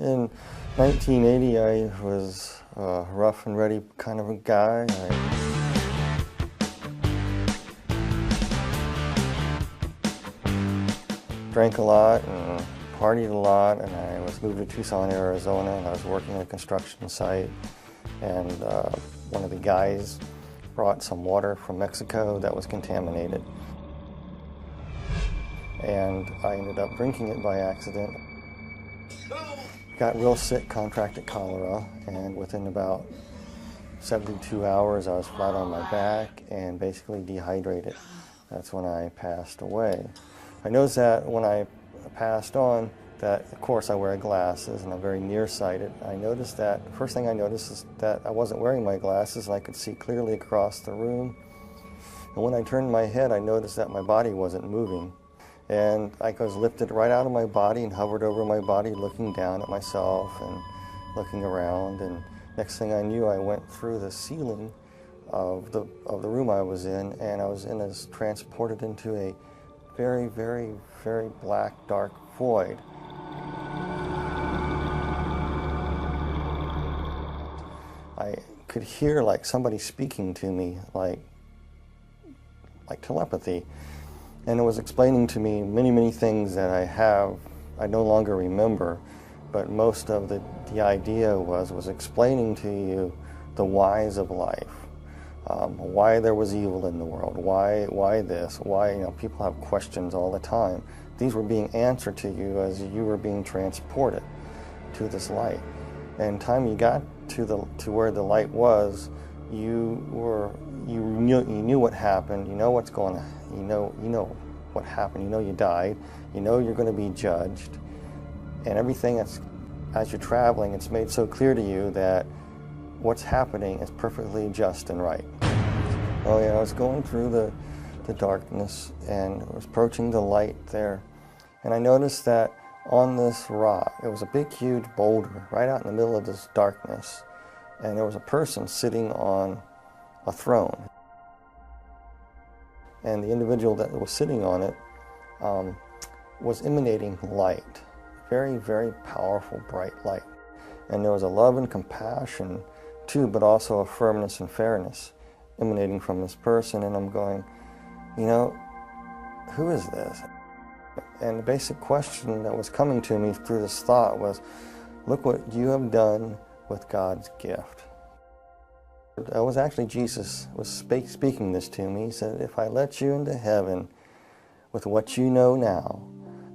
In 1980, I was a rough and ready kind of a guy. I drank a lot and partied a lot, and I was moved to Tucson, Arizona, and I was working at a construction site, and one of the guys brought some water from Mexico that was contaminated. And I ended up drinking it by accident. Got real sick, contracted cholera, and within about 72 hours I was flat on my back and basically dehydrated. That's when I passed away. I noticed that when I passed on, that of course I wear glasses and I'm very nearsighted. I noticed that, first thing I noticed is that I wasn't wearing my glasses and I could see clearly across the room. And when I turned my head, I noticed that my body wasn't moving. And I was lifted right out of my body and hovered over my body, looking down at myself and looking around. And next thing I knew, I went through the ceiling of the room I was in, and I was transported into a very, very, very black, dark void. I could hear like somebody speaking to me, like telepathy. And it was explaining to me many, many things that I no longer remember, but most of the idea was explaining to you the whys of life, why there was evil in the world, why this, why, people have questions all the time. These were being answered to you as you were being transported to this light. And time you got to where the light was, you knew what happened, you know what's going on, you know what happened, you know you died, you know you're going to be judged, and everything as you're traveling, it's made so clear to you that what's happening is perfectly just and right. Oh yeah, I was going through the darkness and I was approaching the light there, and I noticed that on this rock, it was a big huge boulder right out in the middle of this darkness, and there was a person sitting on a throne. And the individual that was sitting on it was emanating light, very, very powerful, bright light. And there was a love and compassion too, but also a firmness and fairness emanating from this person. And I'm going, who is this? And the basic question that was coming to me through this thought was, look what you have done with God's gift. It was actually Jesus was speaking this to me. He said, if I let you into heaven with what you know now,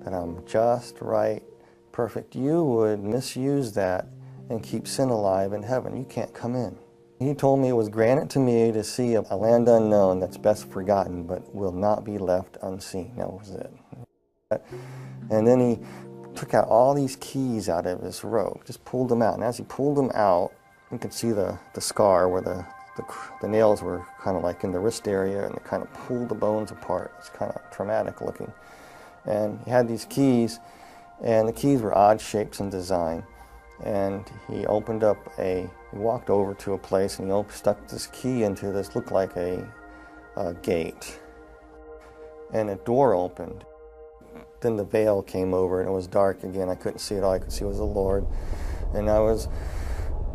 that I'm just, right, perfect, you would misuse that and keep sin alive in heaven. You can't come in. He told me it was granted to me to see a land unknown that's best forgotten, but will not be left unseen. That was it. And then he took out all these keys out of his robe, just pulled them out. And as he pulled them out, you could see the scar where the nails were kind of like in the wrist area, and they kind of pulled the bones apart. It's kind of traumatic looking. And he had these keys, and the keys were odd shapes and design. And he walked over to a place, and he stuck this key into this, looked like a gate. And a door opened. Then the veil came over, and it was dark again. I couldn't see it all. I could see it was the Lord. And I was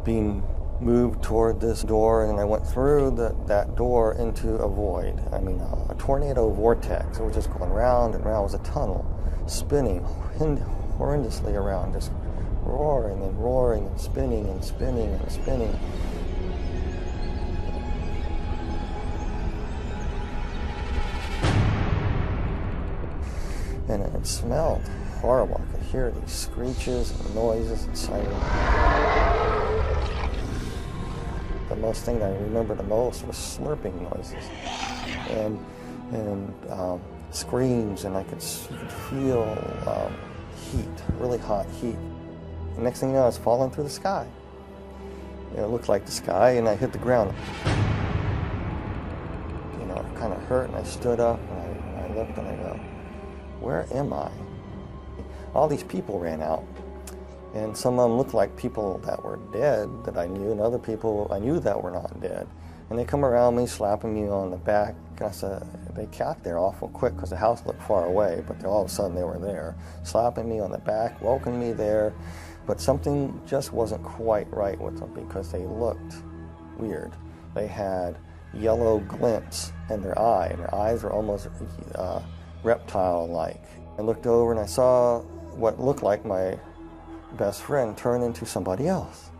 being moved toward this door, and I went through that door into a void. I mean, a tornado vortex. It was just going round and round. It was a tunnel, spinning horrendously around, just roaring and roaring and spinning and spinning and spinning. And it smelled horrible. I could hear these screeches and noises and sirens. The most thing that I remember the most was slurping noises and screams, and you could feel heat, really hot heat. The next thing you know, I was falling through the sky. It looked like the sky, and I hit the ground. It kind of hurt, and I stood up, and I looked, and I go, where am I? All these people ran out. And some of them looked like people that were dead that I knew, and other people I knew that were not dead. And they come around me, slapping me on the back. They got there awful quick because the house looked far away, but all of a sudden they were there, slapping me on the back, welcoming me there. But something just wasn't quite right with them because they looked weird. They had yellow glints in their eye, and their eyes were almost reptile-like. I looked over and I saw what looked like my best friend turn into somebody else.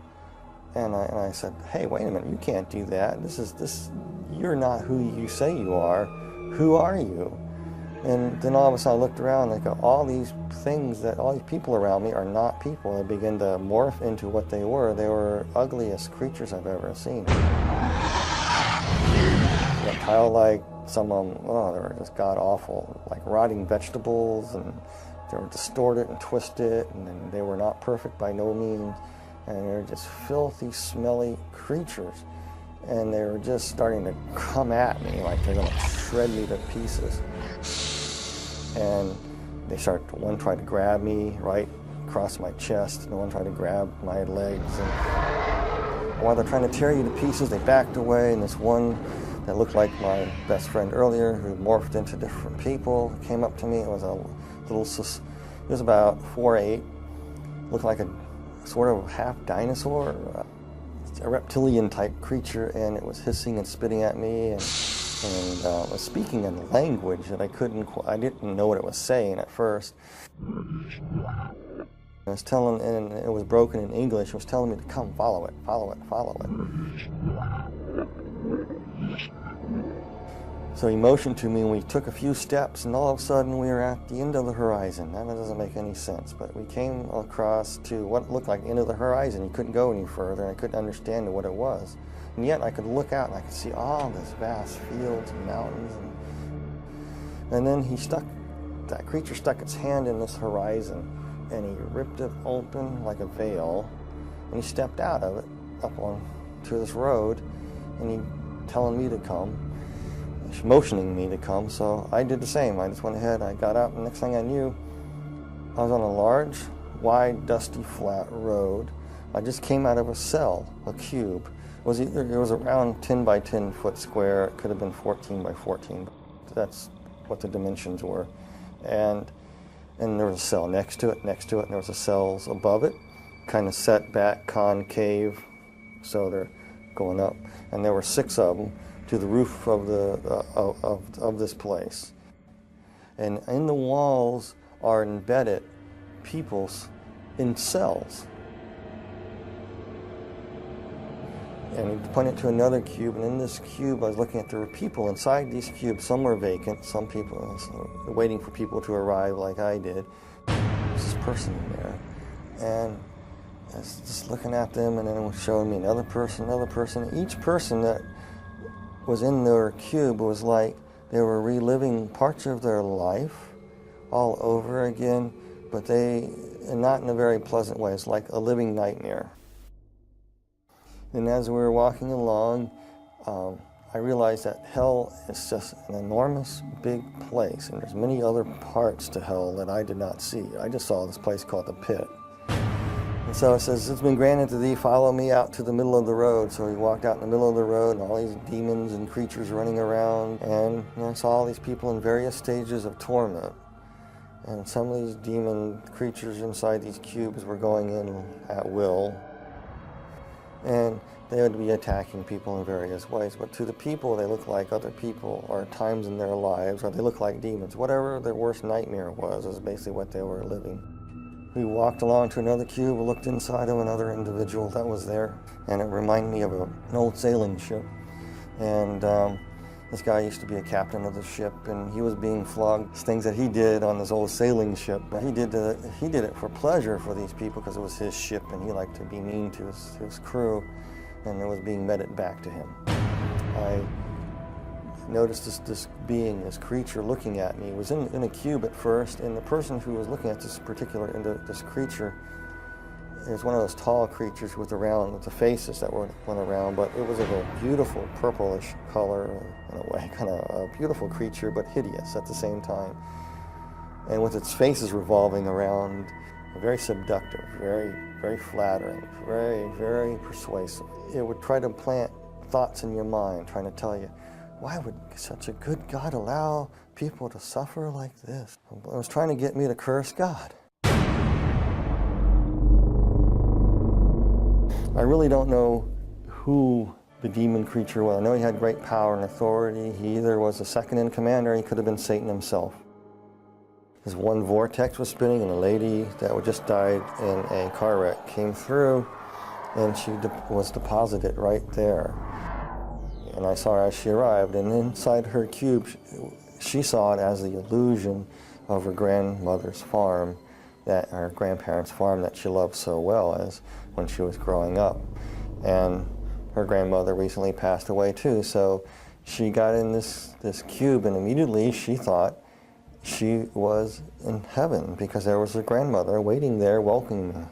And I said, hey, wait a minute, you can't do that. You're not who you say you are. Who are you? And then all of a sudden I looked around and I go, all these people around me are not people. They began to morph into what they were. They were ugliest creatures I've ever seen. Reptile-like, some of them, they were just god-awful, like rotting vegetables, and they were distorted and twisted, and they were not perfect by no means. And they were just filthy, smelly creatures. And they were just starting to come at me like they're going to shred me to pieces. And one tried to grab me right across my chest, and one tried to grab my legs. And while they're trying to tear you to pieces, they backed away, and this one that looked like my best friend earlier, who morphed into different people, came up to me. It was he was about 4'8", looked like a sort of half dinosaur, a reptilian type creature, and it was hissing and spitting at me, and was speaking in a language that I didn't know what it was saying at first. I was telling, and it was broken in English. It was telling me to come, follow it, follow it, follow it. So he motioned to me, and we took a few steps, and all of a sudden we were at the end of the horizon. That doesn't make any sense, but we came across to what looked like the end of the horizon. You couldn't go any further, and I couldn't understand what it was. And yet I could look out and I could see all this vast fields and mountains. And then that creature stuck its hand in this horizon, and he ripped it open like a veil, and he stepped out of it up onto this road, and he telling me to come, motioning me to come. So I did the same. I just went ahead, I got up, and next thing I knew, I was on a large, wide, dusty, flat road. I just came out of a cell, a cube. It was around 10 by 10 foot square. It could have been 14 by 14. That's what the dimensions were. And there was a cell next to it, and there was a cells above it, kind of set back, concave, so they're going up. And there were 6 of them to the roof of this place. And in the walls are embedded people in cells. And he pointed to another cube, and in this cube I was looking at, there were people inside these cubes. Some were vacant, some people waiting for people to arrive like I did. There's this person in there, and I was just looking at them, and then it was showing me another person. Each person that was in their cube was like they were reliving parts of their life all over again, but and not in a very pleasant way. It's like a living nightmare. And as we were walking along, I realized that hell is just an enormous big place, and there's many other parts to hell that I did not see. I just saw this place called the pit. And so it says, it's been granted to thee, follow me out to the middle of the road. So he walked out in the middle of the road, and all these demons and creatures running around, and I saw all these people in various stages of torment. And some of these demon creatures inside these cubes were going in at will. And they would be attacking people in various ways. But to the people, they look like other people, or times in their lives, or they look like demons. Whatever their worst nightmare was basically what they were living. We walked along to another cube, looked inside of another individual that was there, and it reminded me of an old sailing ship. And this guy used to be a captain of the ship, and he was being flogged. Things that he did on this old sailing ship, he did it for pleasure for these people because it was his ship, and he liked to be mean to his crew, and it was being meted back to him. I noticed this being, this creature looking at me. It was in a cube at first, and the person who was looking at this creature, it was one of those tall creatures with the faces that went around, but it was of a beautiful purplish color in a way, kind of a beautiful creature, but hideous at the same time. And with its faces revolving around, very seductive, very, very flattering, very, very persuasive. It would try to plant thoughts in your mind, trying to tell you, why would such a good God allow people to suffer like this? It was trying to get me to curse God. I really don't know who the demon creature was. I know he had great power and authority. He either was the second in command or he could have been Satan himself. This one vortex was spinning and a lady that had just died in a car wreck came through and she was deposited right there. And I saw her as she arrived, and inside her cube, she saw it as the illusion of her grandmother's farm, her grandparents' farm that she loved so well as when she was growing up. And her grandmother recently passed away too, so she got in this cube, and immediately she thought she was in heaven because there was a grandmother waiting there welcoming her.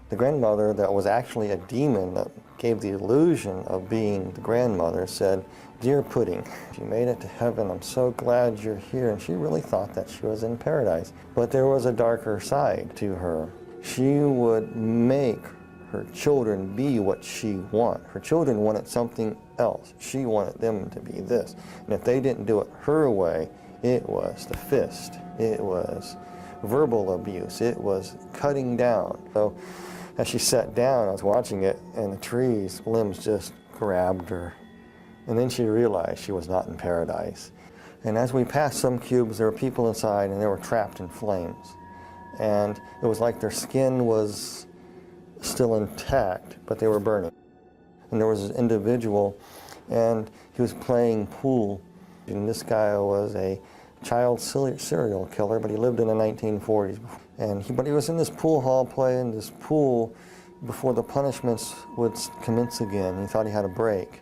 The grandmother that was actually a demon that gave the illusion of being the grandmother said, "Dear Pudding, you made it to heaven. I'm so glad you're here." And she really thought that she was in paradise. But there was a darker side to her. She would make her children be what she wanted. Her children wanted something else. She wanted them to be this. And if they didn't do it her way, it was the fist. It was verbal abuse. It was cutting down. So as she sat down, I was watching it, and the tree's limbs just grabbed her. And then she realized she was not in paradise. And as we passed some cubes, there were people inside, and they were trapped in flames. And it was like their skin was still intact, but they were burning. And there was an individual, and he was playing pool. And this guy was a child serial killer, but he lived in the 1940s. But he was in this pool hall playing this pool before the punishments would commence again. He thought he had a break.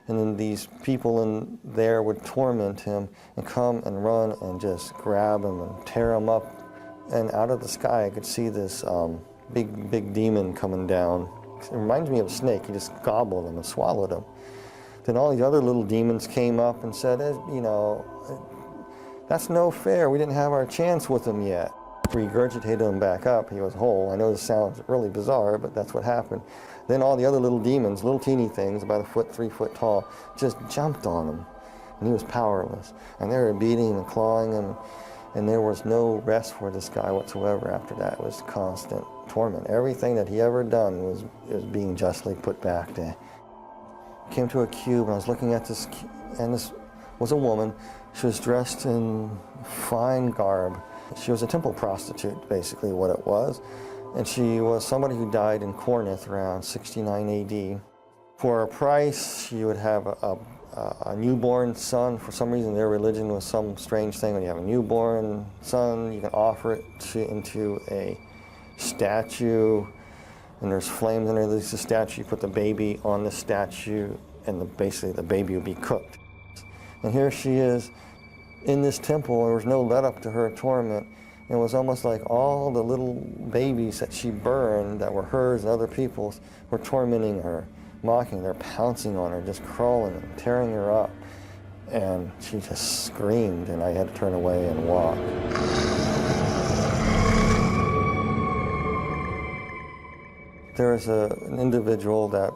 And then these people in there would torment him and come and run and just grab him and tear him up. And out of the sky, I could see this big demon coming down. It reminds me of a snake. He just gobbled him and swallowed him. Then all these other little demons came up and said, "That's no fair. We didn't have our chance with him yet." Regurgitated him back up. He was whole. I know this sounds really bizarre, but that's what happened. Then all the other little demons, little teeny things, about 3 foot tall, just jumped on him. And he was powerless. And they were beating him and clawing him. And there was no rest for this guy whatsoever after that. It was constant torment. Everything that he ever done was being justly put back to him. Came to a cube, and I was looking at this, and this was a woman. She was dressed in fine garb. She was a temple prostitute, basically what it was. And she was somebody who died in Corinth around 69 AD. For a price, she would have a newborn son. For some reason, their religion was some strange thing. When you have a newborn son, you can offer it into a statue, and there's flames underneath the statue. You put the baby on the statue, and basically the baby would be cooked. And here she is in this temple. There was no let up to her torment. It was almost like all the little babies that she burned that were hers and other people's were tormenting her, mocking her, pouncing on her, just crawling and tearing her up. And she just screamed, and I had to turn away and walk. There was an individual that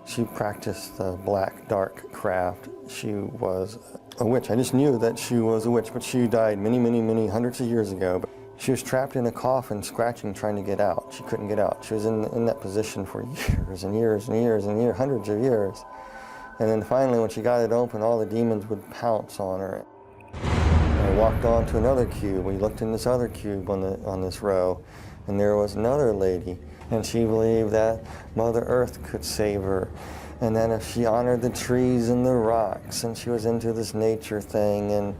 she practiced the black dark craft. She was a witch. I just knew that she was a witch, but she died many hundreds of years ago. But she was trapped in a coffin, scratching, trying to get out. She couldn't get out. She was in that position for years and years and years and years, hundreds of years. And then finally, when she got it open, all the demons would pounce on her. I walked on to another cube. We looked in this other cube on this row, and there was another lady. And she believed that Mother Earth could save her. And then if she honored the trees and the rocks, and she was into this nature thing, and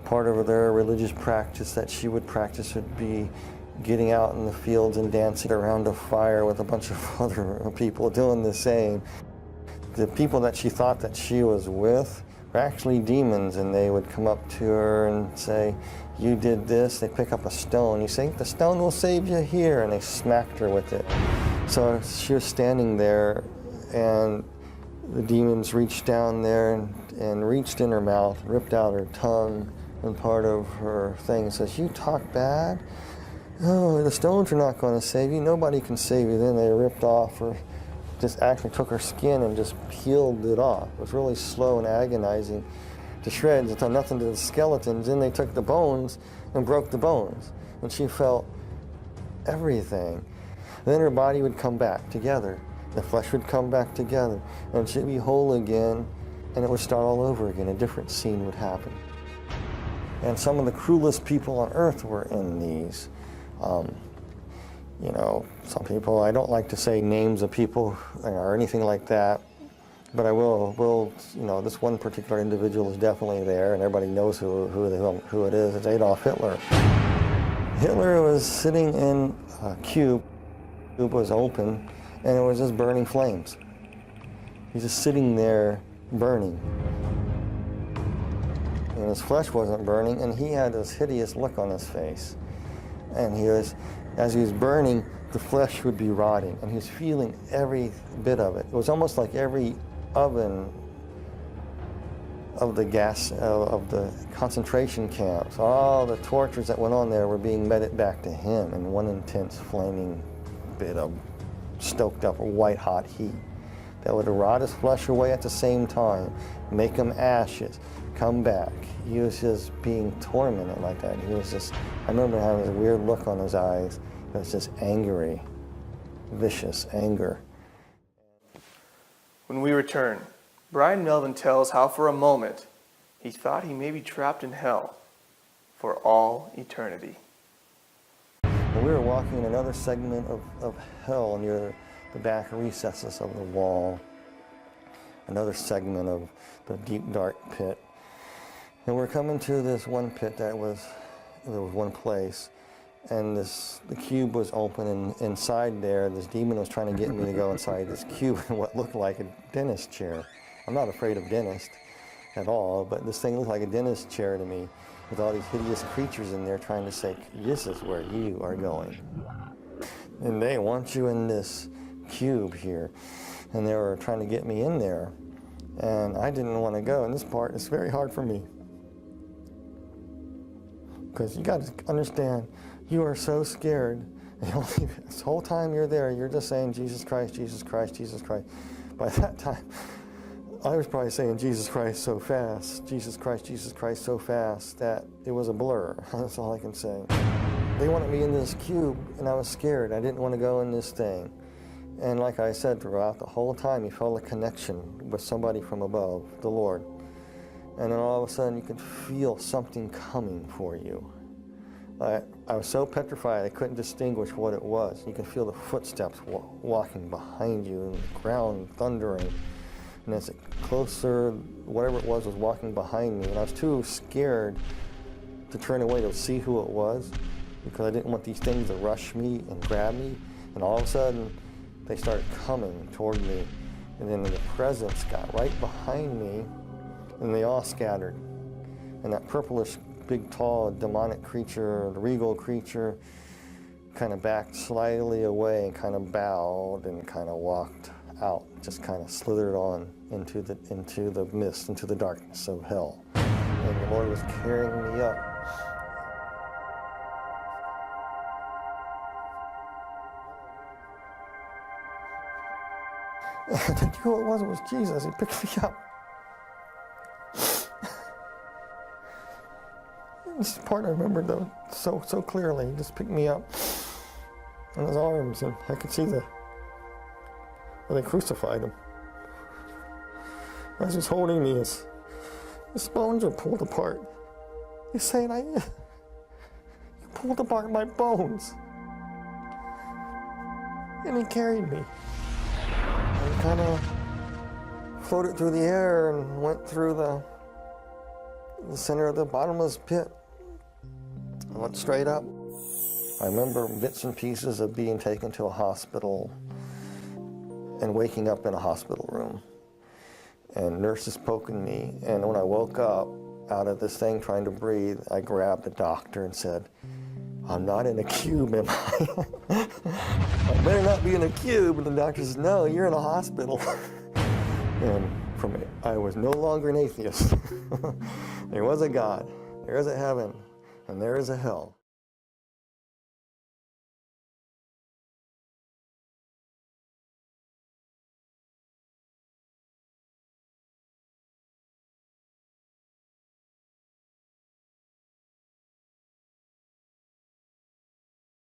part of their religious practice that she would practice would be getting out in the fields and dancing around a fire with a bunch of other people doing the same. The people that she thought that she was with were actually demons, and they would come up to her and say, "You did this." They pick up a stone. You think the stone will save you here, and they smacked her with it. So she was standing there, and the demons reached down there and reached in her mouth, ripped out her tongue and part of her thing, and says, "You talk bad? Oh, the stones are not going to save you. Nobody can save you." Then they ripped off her, just actually took her skin and just peeled it off. It was really slow and agonizing to shreds. It done nothing to the skeletons. Then they took the bones and broke the bones. And she felt everything. Then her body would come back together. The flesh would come back together, and she'd be whole again, and it would start all over again. A different scene would happen. And some of the cruelest people on earth were in these. You know, some people, I don't like to say names of people or anything like that, but I will, you know, this one particular individual is definitely there, and everybody knows who it is. It's Adolf Hitler. Hitler was sitting in a cube. The cube was open, and it was just burning flames. He's just sitting there burning. And his flesh wasn't burning, and he had this hideous look on his face. And he was, as he was burning, the flesh would be rotting, and he was feeling every bit of it. It was almost like every oven of the gas, of the concentration camps, all the tortures that went on there were being meted back to him in one intense flaming bit of stoked up white hot heat that would rot his flesh away at the same time, make him ashes, come back. He was just being tormented like that. He was just, I remember having this weird look on his eyes. It was just angry, vicious anger. When we return, Brian Melvin tells how for a moment he thought he may be trapped in hell for all eternity. And we were walking in another segment of hell near the back recesses of the wall, another segment of the deep dark pit. And we're coming to this one pit there was one place, and the cube was open, and inside there, this demon was trying to get me to go inside this cube in what looked like a dentist chair. I'm not afraid of dentists at all, but this thing looked like a dentist chair to me, with all these hideous creatures in there trying to say, this is where you are going. And they want you in this cube here. And they were trying to get me in there, and I didn't want to go. And this part is very hard for me, because you got to understand, you are so scared. And this whole time you're there, you're just saying, Jesus Christ, Jesus Christ, Jesus Christ. By that time, I was probably saying Jesus Christ so fast, Jesus Christ so fast, that it was a blur. That's all I can say. They wanted me in this cube, and I was scared. I didn't want to go in this thing. And like I said, throughout the whole time, you felt a connection with somebody from above, the Lord. And then all of a sudden, you could feel something coming for you. I was so petrified, I couldn't distinguish what it was. You could feel the footsteps walking behind you, and the ground thundering. And as it closer, whatever it was walking behind me, and I was too scared to turn away to see who it was, because I didn't want these things to rush me and grab me. And all of a sudden, they started coming toward me, and then the presence got right behind me, and they all scattered. And that purplish, big, tall, demonic creature, the regal creature, kind of backed slightly away and kind of bowed and kind of walked out, just kind of slithered on into the mist, into the darkness of hell. And the Lord was carrying me up. And I think who it was Jesus. He picked me up. This part I remember though so clearly. He just picked me up in his arms, and I could see where they crucified him. As he's holding me, his bones are pulled apart. He's saying, you pulled apart my bones. And he carried me. And kind of floated through the air and went through the center of the bottomless pit. I went straight up. I remember bits and pieces of being taken to a hospital and waking up in a hospital room, and nurses poking me. And when I woke up out of this thing trying to breathe, I grabbed the doctor and said, I'm not in a cube, am I? I better not be in a cube. And the doctor says, no, you're in a hospital. And from it, I was no longer an atheist. There was a God, there is a heaven, and there is a hell.